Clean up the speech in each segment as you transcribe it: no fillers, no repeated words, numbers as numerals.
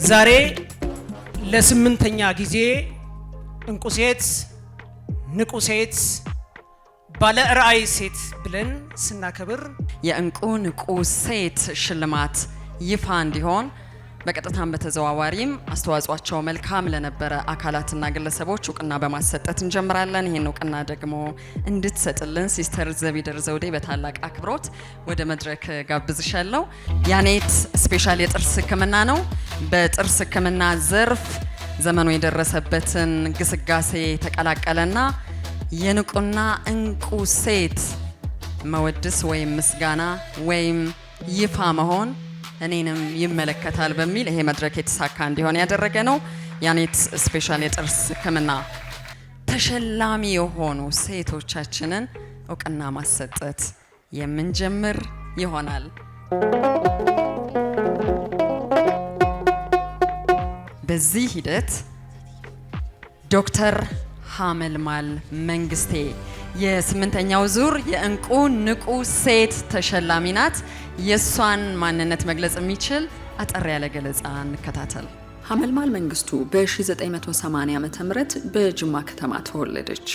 ዛሬ ለስምንተኛ ጊዜ እንቁ ሴት፣ ንቁ ሴት፣ ባለ ራዕይ ሴት ብለን ስናከብር የእንቁ ንቁ ሴት ሽልማት ይፋ እንዲሆን በቀጥታም በተዘዋዋሪም አስተዋጽኦአቸው መልካም ለነበረ አካላትና ግለሰቦች እውቅና በማሰጠት እንጀምራለን። ይሄን እውቅና ደግሞ እንድትሰጥልን ሲስተር ዘቢደር ዘውዴ በታላቅ አክብሮት ወደ መድረክ ጋብዝሻለሁ። ያኔት ስፔሻል የጥርስ ሕክምና ነው። በጥርስ ሕክምና ዘርፍ ዘመኑ የደረሰበትን ግስጋሴ ተቀላቀለና የንቁና እንቁ ሴት መወድስ ወይም ምስጋና ወይም ይፋ መሆን እኔንም ይመለከታል በሚል ይሄ መድረክ የተሳካ እንዲሆን ያደረገ ነው። ያኔት ስፔሻል የጥርስ ሕክምና ተሸላሚ የሆኑ ሴቶቻችንን እውቅና ማሰጠት የምንጀምር ይሆናል። በዚህ ሂደት ዶክተር ሀመልማል መንግስቴ የስምንተኛው ዙር የእንቁ ንቁ ሴት ተሸላሚ ናት። የሷን ማንነት መግለጽ የሚችል አጠር ያለ ገለጻ እንከታተል። ሀመልማል መንግስቱ በ1980 ዓ.ም በጅማ ከተማ ተወለደች።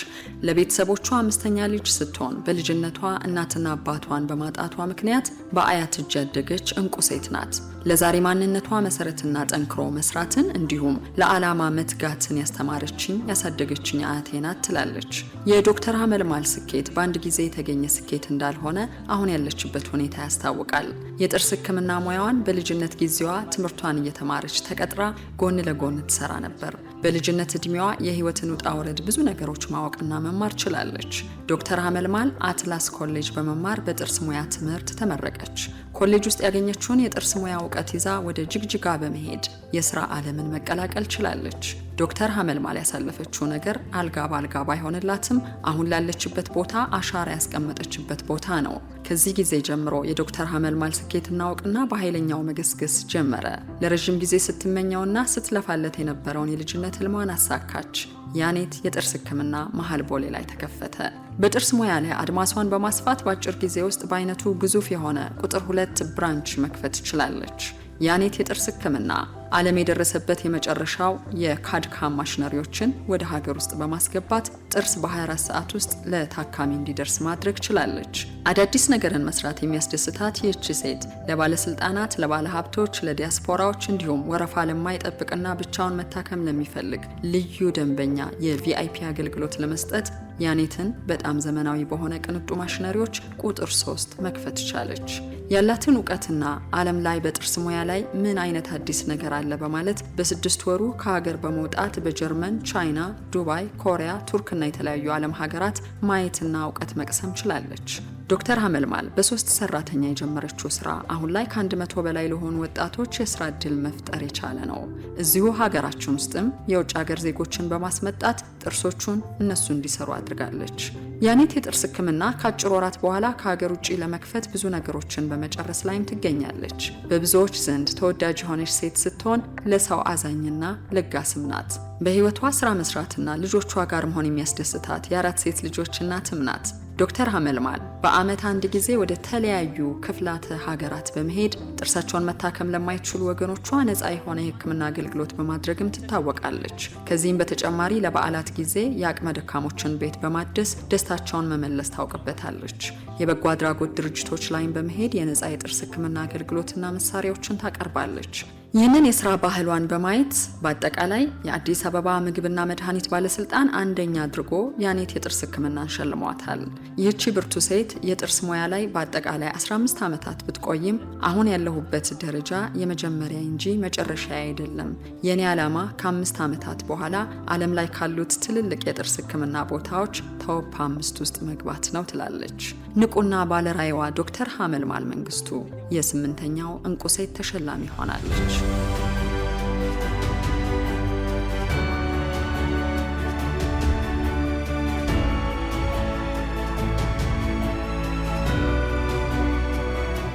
ለቤተሰቦቿ አምስተኛ ልጅ ስትሆን በልጅነቷ እናትና አባቷን በማጣቷ ምክንያት በአያት እጅ ያደገች እንቁ ሴት ናት። ለዛሬ ማንነቷ መሰረትና ጠንክሮ መስራትን እንዲሁም ለዓላማ መትጋትን ያስተማረችኝ ያሳደገችኝ አያቴ ናት ትላለች። የዶክተር ሀመልማል ስኬት በአንድ ጊዜ የተገኘ ስኬት እንዳልሆነ አሁን ያለችበት ሁኔታ ያስታውቃል። የጥርስ ሕክምና ሙያዋን በልጅነት ጊዜዋ ትምህርቷን እየተማረች ተቀጥራ ጎን ለጎን ትሰራ ነበር። በልጅነት እድሜዋ የህይወትን ውጣ ውረድ ብዙ ነገሮች ማወቅና መማር ችላለች። ዶክተር ሀመልማል አትላስ ኮሌጅ በመማር በጥርስ ሙያ ትምህርት ተመረቀች። ኮሌጅ ውስጥ ያገኘችውን የጥርስ ሙያ እውቀት ይዛ ወደ ጅግጅጋ በመሄድ የስራ ዓለምን መቀላቀል ችላለች። ዶክተር ሀመልማል ያሳለፈችው ነገር አልጋ ባልጋ ባይሆንላትም አሁን ላለችበት ቦታ አሻራ ያስቀመጠችበት ቦታ ነው። ከዚህ ጊዜ ጀምሮ የዶክተር ሀመልማል ስኬትና እውቅና በኃይለኛው መገስገስ ጀመረ። ለረጅም ጊዜ ስትመኘውና ስትለፋለት የነበረውን የልጅነት ህልሟን አሳካች። ያኔት የጥርስ ሕክምና መሀል ቦሌ ላይ ተከፈተ። በጥርስ ሙያ ላይ አድማሷን በማስፋት በአጭር ጊዜ ውስጥ በአይነቱ ግዙፍ የሆነ ቁጥር 2 ብራንች መክፈት ችላለች። ያኔት የጥርስ ሕክምና ዓለም የደረሰበት የመጨረሻው የካድካም ማሽነሪዎችን ወደ ሀገር ውስጥ በማስገባት ጥርስ በ24 ሰዓት ውስጥ ለታካሚ እንዲደርስ ማድረግ ችላለች። አዳዲስ ነገርን መስራት የሚያስደስታት ይህች ሴት ለባለስልጣናት፣ ለባለሀብቶች፣ ለዲያስፖራዎች እንዲሁም ወረፋ ለማይጠብቅና ብቻውን መታከም ለሚፈልግ ልዩ ደንበኛ የቪአይፒ አገልግሎት ለመስጠት ያኔትን በጣም ዘመናዊ በሆነ ቅንጡ ማሽነሪዎች ቁጥር 3 መክፈት ቻለች። ያላትን እውቀትና ዓለም ላይ በጥርስ ሙያ ላይ ምን አይነት አዲስ ነገር አለ በማለት በ6 ወሩ ከሀገር በመውጣት በጀርመን፣ ቻይና፣ ዱባይ፣ ኮሪያ፣ ቱርክና የተለያዩ ዓለም ሀገራት ማየትና እውቀት መቅሰም ችላለች። ዶክተር ሀመልማል በ3 ሰራተኛ የጀመረችው ስራ አሁን ላይ ከ100 በላይ ለሆኑ ወጣቶች የስራ እድል መፍጠር የቻለ ነው። እዚሁ ሀገራችን ውስጥም የውጭ ሀገር ዜጎችን በማስመጣት ጥርሶቹን እነሱ እንዲሰሩ አድርጋለች። ያኔት የጥርስ ሕክምና ከአጭር ወራት በኋላ ከሀገር ውጭ ለመክፈት ብዙ ነገሮችን በመጨረስ ላይም ትገኛለች። በብዙዎች ዘንድ ተወዳጅ የሆነች ሴት ስትሆን ለሰው አዛኝና ለጋስም ናት። በህይወቷ ስራ መስራትና ልጆቿ ጋር መሆን የሚያስደስታት የ4 ሴት ልጆች እናትም ናት። ዶክተር ሀመልማል በአመት አንድ ጊዜ ወደ ተለያዩ ክፍላተ ሀገራት በመሄድ ጥርሳቸውን መታከም ለማይችሉ ወገኖቿ ነፃ የሆነ የህክምና አገልግሎት በማድረግም ትታወቃለች። ከዚህም በተጨማሪ ለበዓላት ጊዜ የአቅመ ደካሞችን ቤት በማደስ ደስታቸውን መመለስ ታውቅበታለች። የበጎ አድራጎት ድርጅቶች ላይም በመሄድ የነፃ የጥርስ ህክምና አገልግሎትና መሳሪያዎችን ታቀርባለች። ይህንን የስራ ባህሏን በማየት በአጠቃላይ የአዲስ አበባ ምግብና መድኃኒት ባለስልጣን አንደኛ አድርጎ ያኔት የጥርስ ህክምናን ሸልሟታል። ይህቺ ብርቱ ሴት የጥርስ ሙያ ላይ በአጠቃላይ 15 ዓመታት ብትቆይም አሁን ያለሁበት ደረጃ የመጀመሪያ እንጂ መጨረሻ አይደለም። የኔ ዓላማ ከ5 ዓመታት በኋላ ዓለም ላይ ካሉት ትልልቅ የጥርስ ህክምና ቦታዎች ቶፕ 5 ውስጥ መግባት ነው ትላለች። ንቁና ባለራዕይዋ ዶክተር ሀመልማል መንግስቱ የ8ኛው እንቁ ሴት ተሸላሚ ሆናለች።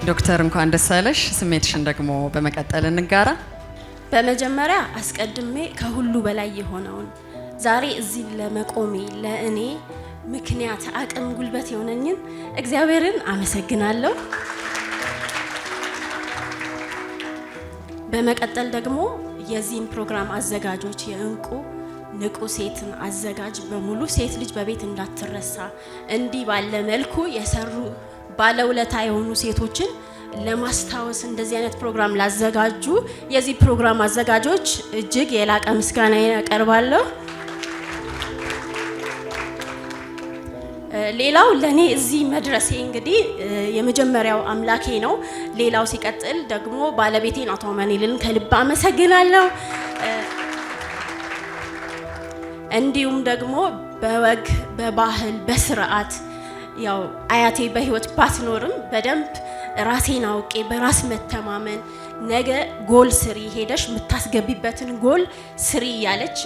ዶክተር እንኳን ደስ አለሽ። ስሜትሽን ደግሞ በመቀጠል እንጋራ። በመጀመሪያ አስቀድሜ ከሁሉ በላይ የሆነውን ዛሬ እዚህ ለመቆሜ ለእኔ ምክንያት አቅም ጉልበት የሆነኝን እግዚአብሔርን አመሰግናለሁ። በመቀጠል ደግሞ የዚህን ፕሮግራም አዘጋጆች የእንቁ ንቁ ሴትን አዘጋጅ በሙሉ ሴት ልጅ በቤት እንዳትረሳ እንዲህ ባለ መልኩ የሰሩ ባለውለታ የሆኑ ሴቶችን ለማስታወስ እንደዚህ አይነት ፕሮግራም ላዘጋጁ የዚህ ፕሮግራም አዘጋጆች እጅግ የላቀ ምስጋና ያቀርባለሁ። ሌላው ለኔ እዚህ መድረሴ እንግዲህ የመጀመሪያው አምላኬ ነው። ሌላው ሲቀጥል ደግሞ ባለቤቴን አቶ አማኑኤልን ከልብ አመሰግናለሁ። እንዲሁም ደግሞ በወግ በባህል በስርዓት ያው አያቴ በህይወት ባትኖርም በደንብ ራሴን አውቄ በራስ መተማመን ነገ ጎል ስሪ ሄደሽ የምታስገቢበትን ጎል ስሪ ያለች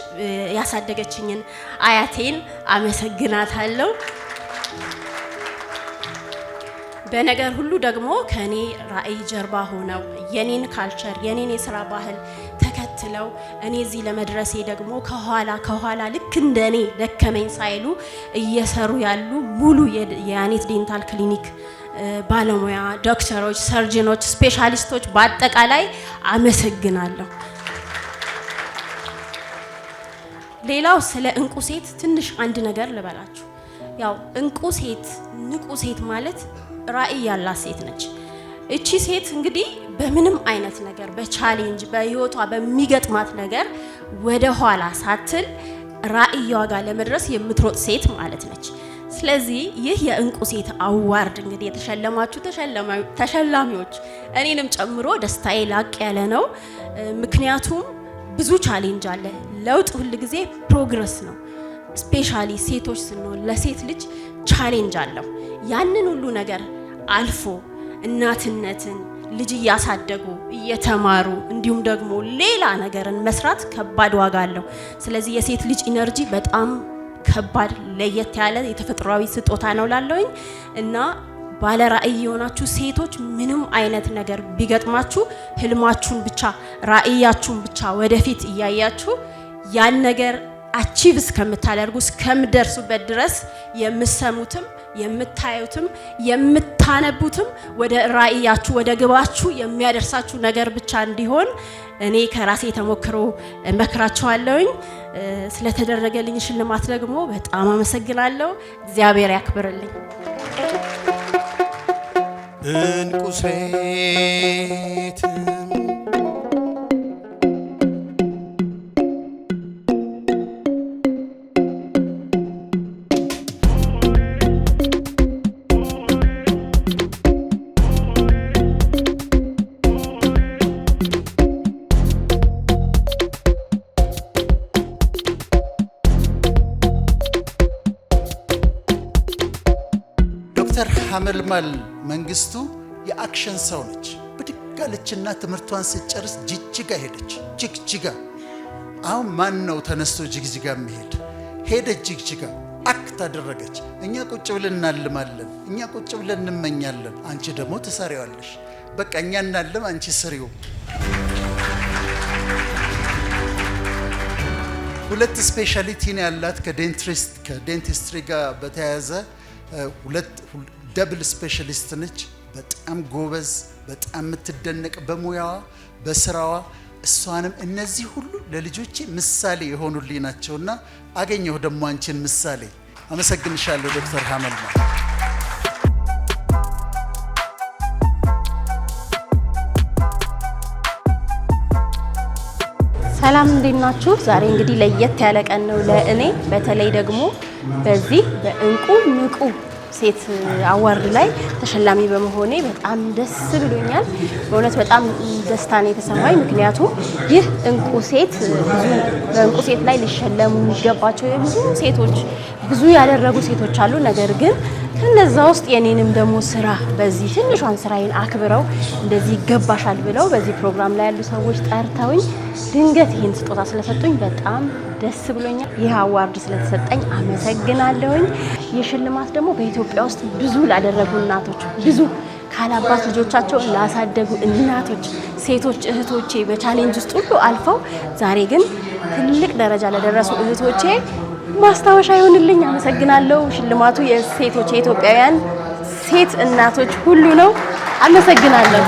ያሳደገችኝን አያቴን አመሰግናታለሁ። በነገር ሁሉ ደግሞ ከኔ ራዕይ ጀርባ ሆነው የኔን ካልቸር የኔን የሥራ ባህል ተከትለው እኔ እዚህ ለመድረሴ ደግሞ ከኋላ ልክ እንደኔ ደከመኝ ሳይሉ እየሰሩ ያሉ ሙሉ የያኔት ዴንታል ክሊኒክ ባለሙያ ዶክተሮች፣ ሰርጀኖች፣ ስፔሻሊስቶች በአጠቃላይ አመሰግናለሁ። ሌላው ስለ እንቁ ሴት ትንሽ አንድ ነገር ልበላችሁ። ያው እንቁ ሴት ንቁ ሴት ማለት ራዕይ ያላት ሴት ነች። እቺ ሴት እንግዲህ በምንም አይነት ነገር በቻሌንጅ በህይወቷ በሚገጥማት ነገር ወደ ኋላ ሳትል ራዕይዋ ጋር ለመድረስ የምትሮጥ ሴት ማለት ነች። ስለዚህ ይህ የእንቁ ሴት አዋርድ እንግዲህ የተሸለማችሁ ተሸላሚዎች እኔንም ጨምሮ ደስታዬ ላቅ ያለ ነው። ምክንያቱም ብዙ ቻሌንጅ አለ። ለውጥ ሁሉ ጊዜ ፕሮግረስ ነው። ስፔሻሊ ሴቶች ስንሆን ለሴት ልጅ ቻሌንጅ አለው። ያንን ሁሉ ነገር አልፎ እናትነትን ልጅ እያሳደጉ እየተማሩ እንዲሁም ደግሞ ሌላ ነገርን መስራት ከባድ ዋጋ አለው። ስለዚህ የሴት ልጅ ኢነርጂ በጣም ከባድ ለየት ያለ የተፈጥሯዊ ስጦታ ነው ላለውኝ እና ባለ ራዕይ የሆናችሁ ሴቶች ምንም አይነት ነገር ቢገጥማችሁ ህልማችሁን ብቻ ራዕያችሁን ብቻ ወደፊት እያያችሁ ያን ነገር አቺቭ እስከምታደርጉ እስከምደርሱበት ድረስ የምሰሙትም የምታዩትም የምታነቡትም ወደ ራዕያችሁ ወደ ግባችሁ የሚያደርሳችሁ ነገር ብቻ እንዲሆን እኔ ከራሴ ተሞክሮ መክራችኋለሁኝ። ስለተደረገልኝ ሽልማት ደግሞ በጣም አመሰግናለሁ። እግዚአብሔር ያክብርልኝ። እንቁ ሴት ዶክተር ሐመልማል መንግስቱ የአክሽን ሰው ነች። ብድግ አለችና ትምህርቷን ስትጨርስ ጅግጅጋ ሄደች። ጅግጅጋ አሁን ማን ነው ተነስቶ ጅግጅጋ የሚሄድ? ሄደች ጅግጅጋ አክት አደረገች። እኛ ቁጭ ብለን እናልማለን፣ እኛ ቁጭ ብለን እንመኛለን፣ አንቺ ደግሞ ትሰሪዋለሽ። በቃ እኛ እናልም፣ አንቺ ስሪው። ሁለት ስፔሻሊቲ ነው ያላት ከዴንቲስትሪ ጋር በተያያዘ ሁለት ደብል ስፔሻሊስት ነች። በጣም ጎበዝ፣ በጣም የምትደነቅ በሙያዋ በስራዋ። እሷንም እነዚህ ሁሉ ለልጆቼ ምሳሌ የሆኑልኝ ናቸውና አገኘሁ ደግሞ አንቺን ምሳሌ። አመሰግንሻለሁ ዶክተር ሐመልማል። ሰላም እንዴት ናችሁ? ዛሬ እንግዲህ ለየት ያለ ቀን ነው ለእኔ። በተለይ ደግሞ በዚህ በእንቁ ንቁ ሴት አዋርድ ላይ ተሸላሚ በመሆኔ በጣም ደስ ብሎኛል። በእውነት በጣም ደስታ ነው የተሰማኝ። ምክንያቱም ይህ እንቁ ሴት በእንቁ ሴት ላይ ሊሸለሙ የሚገባቸው የብዙ ሴቶች ብዙ ያደረጉ ሴቶች አሉ። ነገር ግን ከነዛ ውስጥ የኔንም ደግሞ ስራ በዚህ ትንሿን ስራዬን አክብረው እንደዚህ ይገባሻል ብለው በዚህ ፕሮግራም ላይ ያሉ ሰዎች ጠርተውኝ ድንገት ይህን ስጦታ ስለሰጡኝ በጣም ደስ ብሎኛል። ይህ አዋርድ ስለተሰጠኝ አመሰግናለሁኝ። ይህ ሽልማት ደግሞ በኢትዮጵያ ውስጥ ብዙ ላደረጉ እናቶች፣ ብዙ ካላባት ልጆቻቸውን ላሳደጉ እናቶች፣ ሴቶች እህቶቼ በቻሌንጅ ውስጥ ሁሉ አልፈው ዛሬ ግን ትልቅ ደረጃ ለደረሱ እህቶቼ ማስታወሻ ይሁንልኝ። አመሰግናለሁ። ሽልማቱ የሴቶች የኢትዮጵያውያን ሴት እናቶች ሁሉ ነው። አመሰግናለሁ።